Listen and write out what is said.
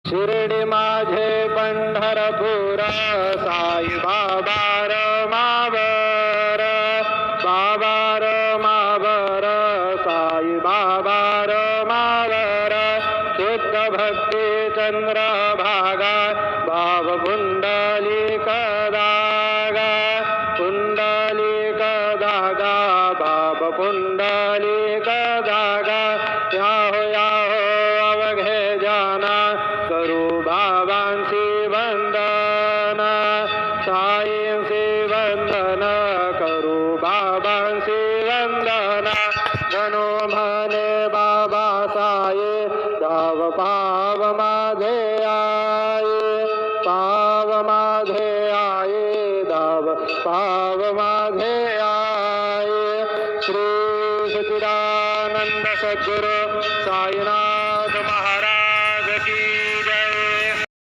शिर्डी माझे पंढरपूर साई बाबा मावर बाबा मावर साई बाबा मावर शुद्ध भक्ती चंद्र भागा भाव पुंडलिक दागा पुंडलिक दागा भाव पुंडलिक दागा याहो अवघे जाना करू बाबांशी वंदन साईंशी वंदन करू बाबांशी वंदन जणू म्हणे बाबा साई धाव पाव माझे आये पाव माझे आये धाव पाव